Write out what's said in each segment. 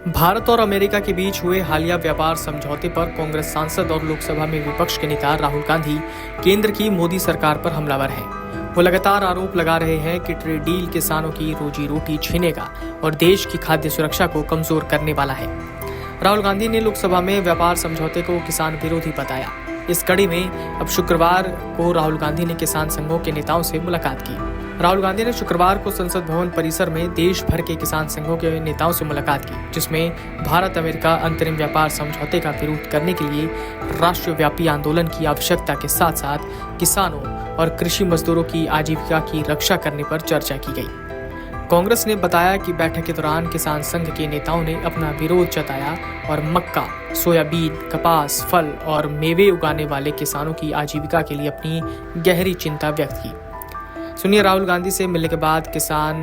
भारत और अमेरिका के बीच हुए हालिया व्यापार समझौते पर कांग्रेस सांसद और लोकसभा में विपक्ष के नेता राहुल गांधी केंद्र की मोदी सरकार पर हमलावर हैं। वो लगातार आरोप लगा रहे हैं कि ट्रेड डील किसानों की रोजी रोटी छीनेगा और देश की खाद्य सुरक्षा को कमजोर करने वाला है। राहुल गांधी ने लोकसभा में व्यापार समझौते को किसान विरोधी बताया। इस कड़ी में अब शुक्रवार को राहुल गांधी ने किसान संघों के नेताओं से मुलाकात की। राहुल गांधी ने शुक्रवार को संसद भवन परिसर में देश भर के किसान संघों के नेताओं से मुलाकात की, जिसमें भारत अमेरिका अंतरिम व्यापार समझौते का विरोध करने के लिए राष्ट्रव्यापी आंदोलन की आवश्यकता के साथ साथ किसानों और कृषि मजदूरों की आजीविका की रक्षा करने पर चर्चा की गई। कांग्रेस ने बताया कि बैठक के दौरान किसान संघ के नेताओं ने अपना विरोध जताया और मक्का, सोयाबीन, कपास, फल और मेवे उगाने वाले किसानों की आजीविका के लिए अपनी गहरी चिंता व्यक्त की। सुनिए राहुल गांधी से मिलने के बाद किसान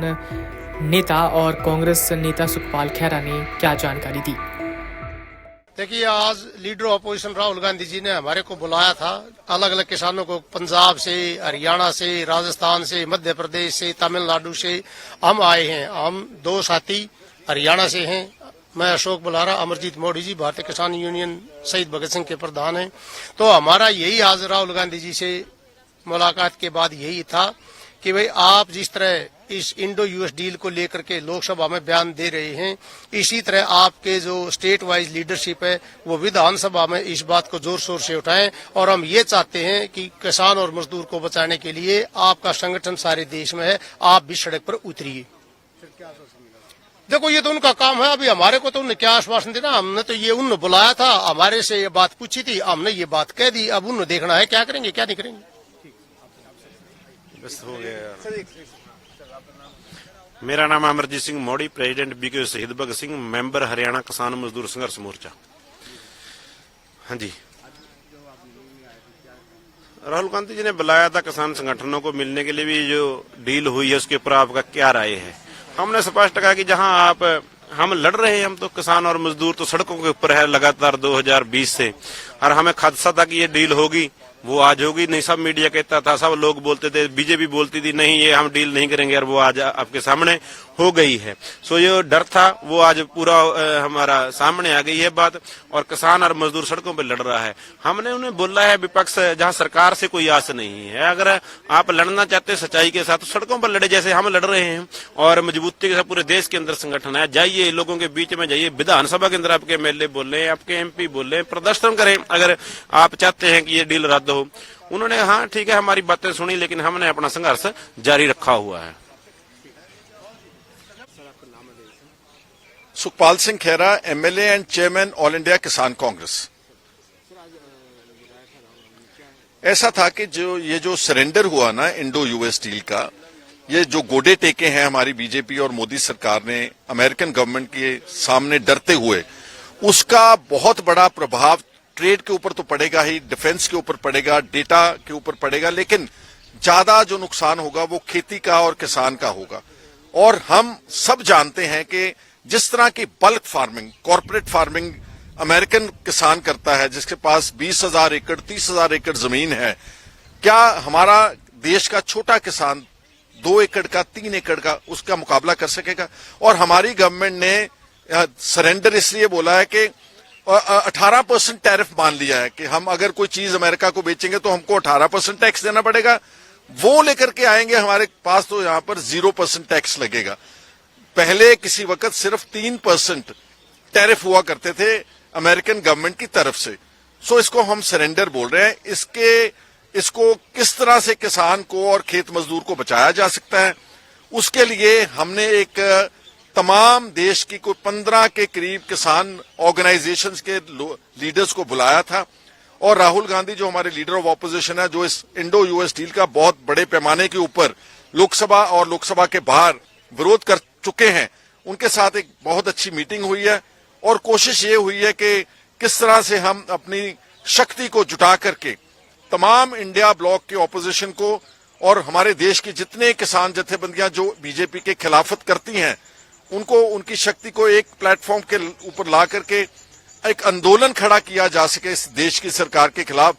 नेता और कांग्रेस नेता सुखपाल खैरा ने क्या जानकारी दी। देखिए, आज लीडर ऑपोजिशन राहुल गांधी जी ने हमारे को बुलाया था। अलग अलग किसानों को पंजाब से, हरियाणा से, राजस्थान से, मध्य प्रदेश से, तमिलनाडु से हम आए हैं। हम दो साथी हरियाणा से हैं। मैं अशोक बुलारा, अमरजीत मोदी जी भारतीय किसान यूनियन शहीद भगत सिंह के प्रधान हैं। तो हमारा यही आज राहुल गांधी जी से मुलाकात के बाद यही था कि भाई आप जिस तरह इस इंडो यूएस डील को लेकर के लोकसभा में बयान दे रहे हैं, इसी तरह आपके जो स्टेट वाइज लीडरशिप है वो विधानसभा में इस बात को जोर शोर से उठाएं। और हम ये चाहते हैं कि किसान और मजदूर को बचाने के लिए आपका संगठन सारे देश में है, आप भी सड़क पर उतरिए। देखो, ये तो उनका काम है। अभी हमारे को तो उन्होंने क्या आश्वासन देना, हमने तो ये उन्होंने बुलाया था, हमारे से ये बात पूछी थी, हमने ये बात कह दी। अब उन्होंने देखना है क्या करेंगे क्या नहीं करेंगे। हो गया। मेरा नाम अमरजीत सिंह मोदी, प्रेसिडेंट बीके शहीद भगत सिंह, मेंबर हरियाणा किसान मजदूर संघर्ष मोर्चा। हाँ जी, राहुल गांधी जी ने बुलाया था किसान संगठनों को मिलने के लिए। भी जो डील हुई है उसके ऊपर आपका क्या राय है? हमने स्पष्ट कहा कि जहां हम लड़ रहे हैं, हम तो किसान और मजदूर तो सड़कों के ऊपर है लगातार 2020 से, और हमें खदशा था कि ये डील होगी, वो आज होगी नहीं। सब मीडिया कहता था, सब लोग बोलते थे, बीजेपी बोलती थी नहीं ये हम डील नहीं करेंगे, और वो आज आपके सामने हो गई है। सो ये डर था वो आज पूरा हमारा सामने आ गई है बात, और किसान और मजदूर सड़कों पर लड़ रहा है। हमने उन्हें बोला है विपक्ष जहां सरकार से कोई आस नहीं है, अगर आप लड़ना चाहते सच्चाई के साथ तो सड़कों पर लड़े जैसे हम लड़ रहे हैं, और मजबूती के साथ पूरे देश के अंदर संगठन है। जाइए लोगों के बीच में जाइए, विधानसभा के अंदर आपके एमएलए बोल रहे हैं, आपके एमपी बोल रहे हैं, प्रदर्शन करें अगर आप चाहते हैं कि ये डील रद्द हो। उन्होंने हाँ ठीक है हमारी बातें सुनी, लेकिन हमने अपना संघर्ष जारी रखा हुआ है। Sukhpal Singh Khaira, MLA and chairman all India किसान कांग्रेस। ऐसा था कि जो सरेंडर हुआ ना इंडो यूएस डील का, ये जो गोडे टेके हैं हमारी बीजेपी और मोदी सरकार ने अमेरिकन गवर्नमेंट के सामने डरते हुए, उसका बहुत बड़ा प्रभाव ट्रेड के ऊपर तो पड़ेगा ही, डिफेंस के ऊपर पड़ेगा, डेटा के ऊपर पड़ेगा, लेकिन ज्यादा जो नुकसान होगा वो खेती का और किसान का होगा। और हम सब जानते हैं कि जिस तरह की bulk farming, corporate farming American किसान करता है, जिसके पास 20,000 एकड़ 30,000 एकड़ जमीन है, क्या हमारा देश का छोटा किसान 2 एकड़ का 3 एकड़ का उसका मुकाबला कर सकेगा? और हमारी गवर्नमेंट ने सरेंडर इसलिए बोला है कि 18% टैरिफ मान लिया है कि हम अगर कोई चीज अमेरिका को बेचेंगे तो हमको 18% टैक्स देना पड़ेगा। वो लेकर के आएंगे हमारे पास तो यहां पर 0% टैक्स लगेगा। पहले किसी वक्त सिर्फ 3% टैरिफ हुआ करते थे अमेरिकन गवर्नमेंट की तरफ से। सो इसको हम सरेंडर बोल रहे हैं। इसको किस तरह से किसान को और खेत मजदूर को बचाया जा सकता है, उसके लिए हमने एक तमाम देश की कोई 15 के करीब किसान ऑर्गेनाइजेशंस के लीडर्स को बुलाया था। और राहुल गांधी जो हमारे लीडर ऑफ ऑपोजिशन है, जो इस इंडो यूएस डील का बहुत बड़े पैमाने के ऊपर लोकसभा और लोकसभा के बाहर विरोध कर चुके हैं, उनके साथ एक बहुत अच्छी मीटिंग हुई है। और कोशिश ये हुई है कि किस तरह से हम अपनी शक्ति को जुटा करके तमाम इंडिया ब्लॉक के ऑपोजिशन को और हमारे देश की जितने किसान जथेबंदियां जो बीजेपी के खिलाफत करती हैं, उनको उनकी शक्ति को एक प्लेटफॉर्म के ऊपर ला करके एक आंदोलन खड़ा किया जा सके इस देश की सरकार के खिलाफ,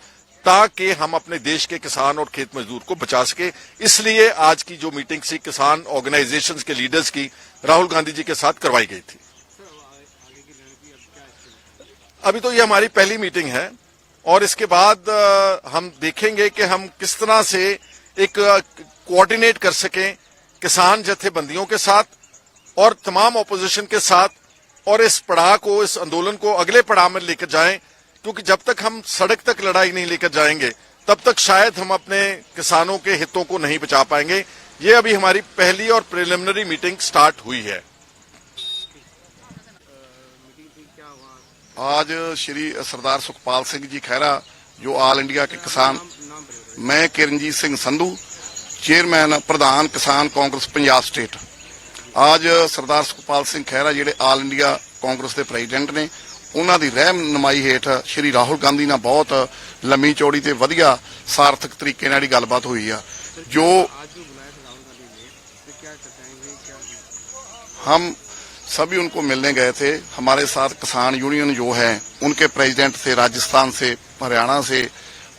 ताकि हम अपने देश के किसान और खेत मजदूर को बचा सके। इसलिए आज की जो मीटिंग थी किसान ऑर्गेनाइजेशंस के लीडर्स की, राहुल गांधी जी के साथ करवाई गई थी। अभी तो ये हमारी पहली मीटिंग है और इसके बाद हम देखेंगे कि हम किस तरह से एक कोऑर्डिनेट कर सकें किसान जथेबंदियों के साथ और तमाम ऑपोजिशन के साथ, और इस पड़ाव को, इस आंदोलन को अगले पड़ाव में लेकर जाएं, क्योंकि जब तक हम सड़क तक लड़ाई नहीं लेकर जाएंगे तब तक शायद हम अपने किसानों के हितों को नहीं बचा पाएंगे। ये अभी हमारी पहली और प्रिलिमिनरी मीटिंग स्टार्ट हुई है। आज श्री सरदार सुखपाल सिंह जी खैरा जो ऑल इंडिया के किसान, मैं किरणजीत सिंह संधू, चेयरमैन प्रधान किसान कांग्रेस पंजाब स्टेट। आज सरदार सुखपाल सिंह खैरा ਜਿਹੜੇ ਆਲ ਇੰਡੀਆ ਕਾਂਗਰਸ ਦੇ ਪ੍ਰੈਜ਼ੀਡੈਂਟ ਨੇ, ਉਹਨਾਂ ਦੀ ਰਹਿਨੁਮਾਈ ਹੇਠ ਸ਼੍ਰੀ ਰਾਹੁਲ ਗਾਂਧੀ ਨਾਲ ਬਹੁਤ ਲੰਮੀ ਚੌੜੀ ਤੇ ਵਧੀਆ ਸਾਰਥਕ ਤਰੀਕੇ ਨਾਲ ਗੱਲਬਾਤ ਹੋਈ ਆ। ਜੋ हम सभी उनको मिलने गए थे। हमारे साथ किसान यूनियन जो है उनके प्रेसिडेंट थे, राजस्थान से, हरियाणा से,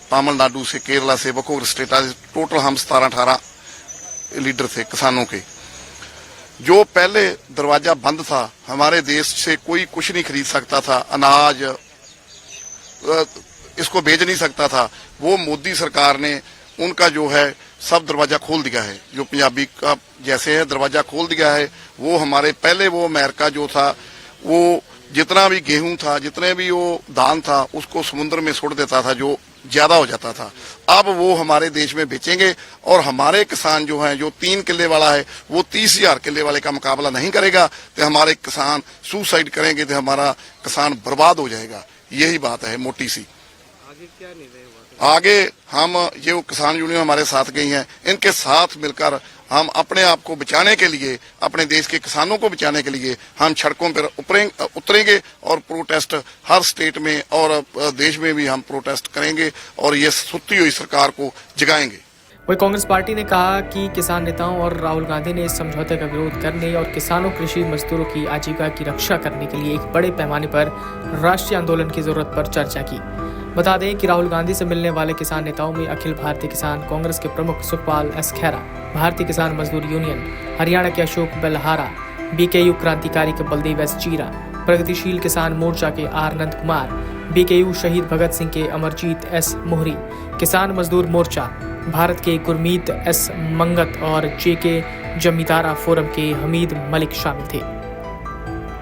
तमिलनाडु से, केरला से, बखूर स्टेटा से, टोटल हम 17-18 लीडर थे किसानों के। जो पहले दरवाजा बंद था, हमारे देश से कोई कुछ नहीं खरीद सकता था, अनाज इसको बेच नहीं सकता था, वो मोदी सरकार ने उनका जो है सब दरवाजा खोल दिया है। जो पंजाबी का जैसे है दरवाजा खोल दिया है, वो हमारे पहले वो अमेरिका जो था वो जितना भी गेहूं था, जितने भी वो धान था, उसको समुद्र में छोड़ देता था जो ज्यादा हो जाता था। अब वो हमारे देश में बेचेंगे और हमारे किसान जो हैं, जो 3 किले वाला है वो 30,000 किले वाले का मुकाबला नहीं करेगा, तो हमारे किसान सुसाइड करेंगे, तो हमारा किसान बर्बाद हो जाएगा। यही बात है मोटी सी। आगे हम ये किसान यूनियन हमारे साथ गई हैं, इनके साथ मिलकर हम अपने आप को बचाने के लिए, अपने देश के किसानों को बचाने के लिए हम सड़कों पर उतरेंगे और प्रोटेस्ट हर स्टेट में और देश में भी हम प्रोटेस्ट करेंगे और ये सुती हुई सरकार को जगाएंगे। वही कांग्रेस पार्टी ने कहा कि किसान नेताओं और राहुल गांधी ने इस समझौते का विरोध करने और किसानों, कृषि मजदूरों की आजीविका की रक्षा करने के लिए एक बड़े पैमाने पर राष्ट्रीय आंदोलन की जरूरत पर चर्चा की। बता दें कि राहुल गांधी से मिलने वाले किसान नेताओं में अखिल भारतीय किसान कांग्रेस के प्रमुख सुखपाल एस खैरा, भारतीय किसान मजदूर यूनियन हरियाणा के अशोक बेलहारा, बीकेयू क्रांतिकारी के बलदेव एस चीरा, प्रगतिशील किसान मोर्चा के आर नंद कुमार, बीकेयू शहीद भगत सिंह के अमरजीत एस मोहरी, किसान मजदूर मोर्चा भारत के गुरमीत एस मंगत और जेके जमींदारा फोरम के हमीद मलिक शामिल थे।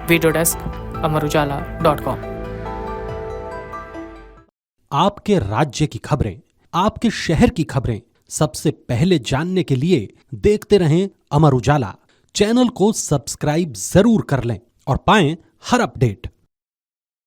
वीडियो डेस्क अमरउजाला.com। आपके राज्य की खबरें, आपके शहर की खबरें सबसे पहले जानने के लिए देखते रहें अमर उजाला। चैनल को सब्सक्राइब जरूर कर लें और पाएं हर अपडेट।